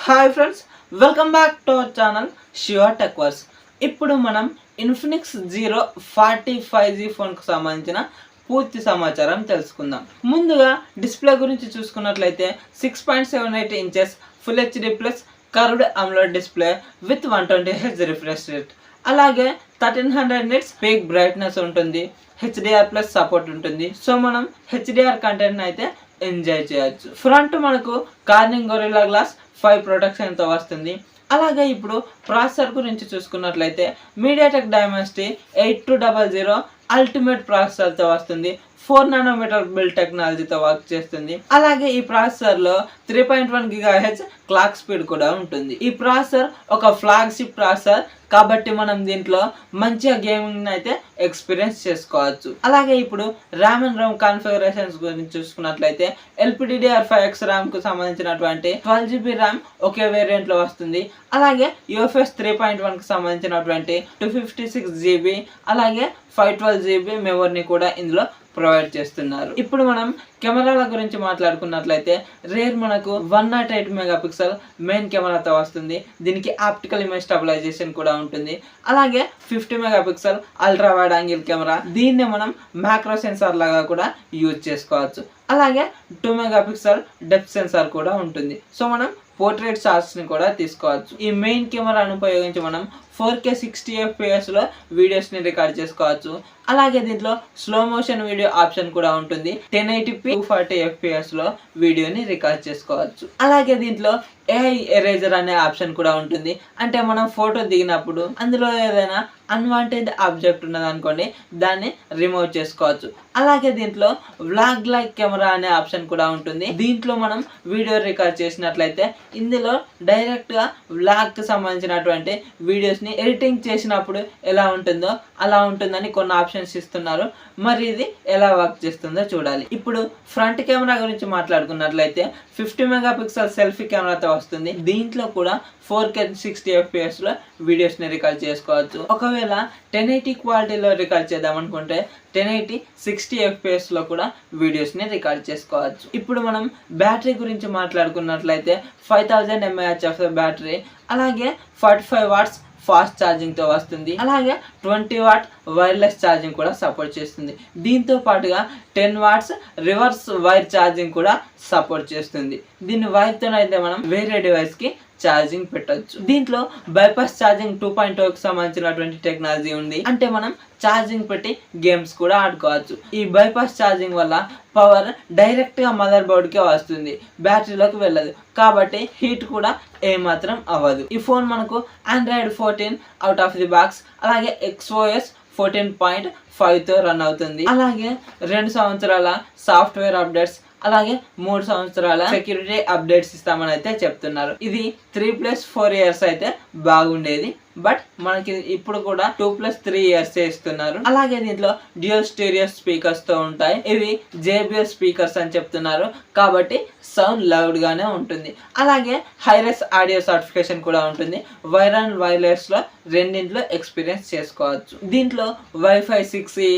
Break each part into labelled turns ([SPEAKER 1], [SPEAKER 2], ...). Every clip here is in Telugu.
[SPEAKER 1] Hi friends, welcome back to our channel Shiva Techverse. ఇప్పుడు మనం ఇన్ఫినిక్స్ జీరో 45G ఫోన్కు సంబంధించిన పూర్తి సమాచారం తెలుసుకుందాం. ముందుగా డిస్ప్లే గురించి చూసుకున్నట్లయితే 6.78 inches full HD plus curved AMOLED display with 120Hz refresh rate, అలాగే 1300 నిట్స్ పీక్ బ్రైట్నెస్ ఉంటుంది. హెచ్డిఆర్ ప్లస్ సపోర్ట్ ఉంటుంది. సో మనం హెచ్డిఆర్ కంటెంట్ అయితే ఎంజాయ్ చేయొచ్చు. ఫ్రంట్ మనకు కార్నింగ్ గొరిల్లా గ్లాస్ 5 ప్రొటెక్షన్తో వస్తుంది. అలాగే ఇప్పుడు ప్రాసెసర్ గురించి చూసుకున్నట్లయితే మీడియాటెక్ డైమెన్సిటీ 8200 అల్టిమేట్ ప్రాసెసర్తో వస్తుంది. 4 నానోమీటర్ బిల్డ్ టెక్నాలజీతో వర్క్ చేస్తుంది. అలాగే ఈ ప్రాసెసర్లో 3.1 GHz క్లాక్ స్పీడ్ కూడా ఉంటుంది. ఈ ప్రాసెసర్ ఒక ఫ్లాగ్షిప్ ప్రాసెసర్ కాబట్టి మనం దీంట్లో మంచిగా గేమింగ్ అయితే ఎక్స్పీరియన్స్ చేసుకోవచ్చు. అలాగే ఇప్పుడు ర్యామ్ అండ్ రోమ్ కాన్ఫిగరేషన్స్ గురించి చూసుకున్నట్లయితే LPDDR5X ర్యామ్ కు సంబంధించినటువంటి 12GB ర్యామ్ ఒకే వేరియంట్ లో వస్తుంది. అలాగే UFS 3.1 కు సంబంధించినటువంటి 256GB అలాగే 512GB మెమరీని కూడా ఇందులో ప్రొవైడ్ చేస్తున్నారు. ఇప్పుడు మనం కెమెరాల గురించి మాట్లాడుకున్నట్లయితే రేర్ మనకు 108 మెగాపిక్సెల్ మెయిన్ కెమెరాతో వస్తుంది. దీనికి ఆప్టికల్ ఇమేజ్ స్టెబిలైజేషన్ కూడా ఉంటుంది. అలాగే 50 megapixel ultra wide angle camera, దీన్ని మనం మ్యాక్రో సెన్సార్ లాగా కూడా యూజ్ చేసుకోవచ్చు. అలాగే 2 మెగాపిక్సెల్ డెప్త్ సెన్సార్ కూడా ఉంటుంది. సో మనం పోర్ట్రేట్ షాట్స్ ని కూడా తీసుకోవచ్చు. ఈ మెయిన్ కెమెరాను ఉపయోగించి మనం 4K 60 FPS లో వీడియోస్ ని రికార్డ్ చేసుకోవచ్చు. అలాగే దీంట్లో స్లో మోషన్ వీడియో ఆప్షన్ కూడా ఉంటుంది. 1080p 240 FPS లో వీడియోని రికార్డ్ చేసుకోవచ్చు. అలాగే దీంట్లో AI ఎరేజర్ అనే ఆప్షన్ కూడా ఉంటుంది. అంటే మనం ఫోటో దిగినప్పుడు అందులో ఏదైనా అన్వాంటెడ్ ఆబ్జెక్ట్ ఉన్నదనుకోండి, దాన్ని రిమూవ్ చేసుకోవచ్చు. అలాగే దీంట్లో వ్లాగ్ లైక్ కెమెరా అనే ఆప్షన్ కూడా ఉంటుంది. దీంట్లో మనం వీడియో రికార్డ్ చేసినట్లయితే ఇందులో డైరెక్ట్ గా వ్లాగ్ కి సంబంధించినటువంటి వీడియోస్ ని ఎడిటింగ్ చేసినప్పుడు ఎలా ఉంటుందో అలా ఉంటుందని కొన్ని ఆప్షన్స్ ఇస్తున్నారు. మరి ఇది ఎలా వర్క్ చేస్తుందో చూడాలి. ఇప్పుడు ఫ్రంట్ కెమెరా గురించి మాట్లాడుకున్నట్లయితే 50 మెగాపిక్సెల్ సెల్ఫీ కెమెరాతో వస్తుంది. దీంట్లో కూడా 4K 60 FPS లో వీడియోస్ ని రికార్డ్ చేసుకోవచ్చు. ఒకవేళ 1080 క్వాలిటీలో రికార్డ్ చేద్దాం అనుకుంటే 1080 60 FPS లో కూడా వీడియోస్ ని రికార్డ్ చేసుకోవచ్చు. ఇప్పుడు మనం బ్యాటరీ గురించి మాట్లాడుకున్నట్లయితే 5000 mAh బ్యాటరీ, అలాగే 45 వాట్స్ ఫాస్ట్ ఛార్జింగ్ తో వస్తుంది. అలాగే 20 వాట్ వైర్లెస్ ఛార్జింగ్ కూడా సపోర్ట్ చేస్తుంది. దీంతో పాటుగా 10 వాట్స్ రివర్స్ వైర్ ఛార్జింగ్ కూడా సపోర్ట్ చేస్తుంది. దీన్ని వైర్ తో అయితే మనం వేరే డివైస్ కి ఛార్జింగ్ పెట్టొచ్చు. దీంట్లో బైపాస్ ఛార్జింగ్ 2.0 కి సంబంధించినటువంటి టెక్నాలజీ ఉంది. అంటే మనం ఛార్జింగ్ పెట్టి గేమ్స్ కూడా ఆడుకోవచ్చు. ఈ బైపాస్ ఛార్జింగ్ వల్ల పవర్ డైరెక్ట్ గా మదర్ బోర్డ్ కే వస్తుంది, బ్యాటరీలోకి వెళ్ళదు. కాబట్టి హీట్ కూడా ఏమాత్రం అవ్వదు. ఈ ఫోన్ మనకు Android 14 out of the box, అలాగే XOS 14.5 తో రన్ అవుతుంది. అలాగే 2 సంవత్సరాల సాఫ్ట్వేర్ అప్డేట్స్, అలాగే 3 సంవత్సరాల సెక్యూరిటీ అప్డేట్స్ ఇస్తామని అయితే చెప్తున్నారు. ఇది 3+4 ఇయర్స్ అయితే బాగుండేది, బట్ మనకి ఇప్పుడు కూడా 2+3 ఇయర్స్ ఇస్తున్నారు. అలాగే దీంట్లో డ్యూయల్ స్టీరియో స్పీకర్స్ తో ఉంటాయి. ఇవి JBL స్పీకర్స్ అని చెప్తున్నారు, కాబట్టి సౌండ్ లౌడ్ గానే ఉంటుంది. అలాగే హైరెస్ ఆడియో సర్టిఫికేషన్ కూడా ఉంటుంది. వైర్ అండ్ వైర్లెస్ లో రెండింటిలో ఎక్స్పీరియన్స్ చేసుకోవచ్చు. దీంట్లో Wi-Fi 6E,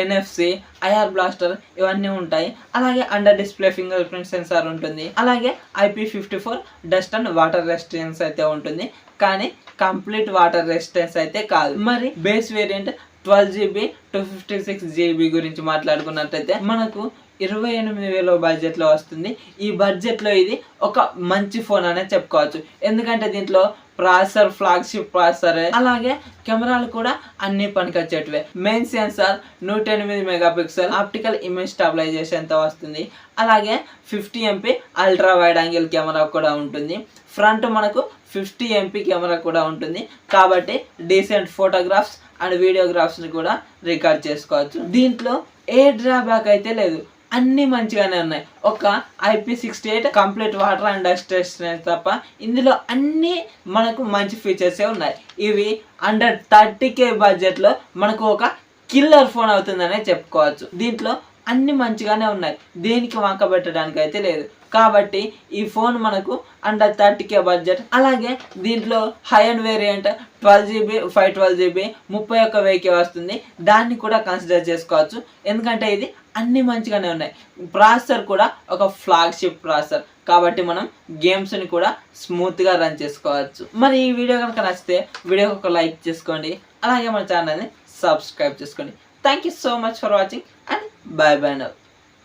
[SPEAKER 1] NFC, IR blaster ఇవన్నీ ఉంటాయి. అలాగే under display finger print censor ఉంటుంది. అలాగే IP54 dust and water resistance అయితే ఉంటుంది, కానీ కంప్లీట్ వాటర్ రెసిస్టెన్స్ అయితే కాదు. మరి బేస్ వేరియంట్ 12GB 256GB గురించి మాట్లాడుకున్నట్లయితే మనకు 28,000 బడ్జెట్ లో వస్తుంది. ఈ బడ్జెట్ లో ఇది ఒక మంచి ఫోన్ అనే చెప్పుకోవచ్చు. ఎందుకంటే దీంట్లో ప్రాసెసర్ ఫ్లాగ్షిప్ ప్రాసెసర్, అలాగే కెమెరాలు కూడా అన్ని పనికొచ్చేటివే. Main sensor 108 megapixel optical image stabilisation తో వస్తుంది. అలాగే 50 MP ultra wide angle camera కూడా ఉంటుంది. ఫ్రంట్ మనకు 50 MP కెమెరా కూడా ఉంటుంది, కాబట్టి డీసెంట్ ఫోటోగ్రాఫ్స్ అండ్ వీడియోగ్రాఫ్స్ ని కూడా రికార్డ్ చేసుకోవచ్చు. దీంట్లో ఏ డ్రాబ్యాక్ అయితే లేదు, అన్ని మంచిగానే ఉన్నాయి. ఒక IP68 complete water and dust resistance తప్ప ఇందులో అన్ని మనకు మంచి ఫీచర్స్ ఉన్నాయి. ఇవి అండర్ 30K బడ్జెట్ లో మనకు ఒక కిల్లర్ ఫోన్ అవుతుందనే చెప్పుకోవచ్చు. దీంట్లో అన్ని మంచిగానే ఉన్నాయి, దేనికి వంక పెట్టడానికి అయితే లేదు. కాబట్టి ఈ ఫోన్ మనకు అండర్ 30K బడ్జెట్. అలాగే దీంట్లో high and variant 12GB 512GB 31,000కి వస్తుంది. దాన్ని కూడా కన్సిడర్ చేసుకోవచ్చు, ఎందుకంటే ఇది అన్ని మంచిగానే ఉన్నాయి. ప్రాసెసర్ కూడా ఒక ఫ్లాగ్షిప్ ప్రాసెసర్, కాబట్టి మనం గేమ్స్ని కూడా స్మూత్గా రన్ చేసుకోవచ్చు. మరి ఈ వీడియో కనుక నచ్చితే వీడియోకి ఒక లైక్ చేసుకోండి, అలాగే మన ఛానల్ని సబ్స్క్రైబ్ చేసుకోండి. Thank you so much for watching and bye bye now.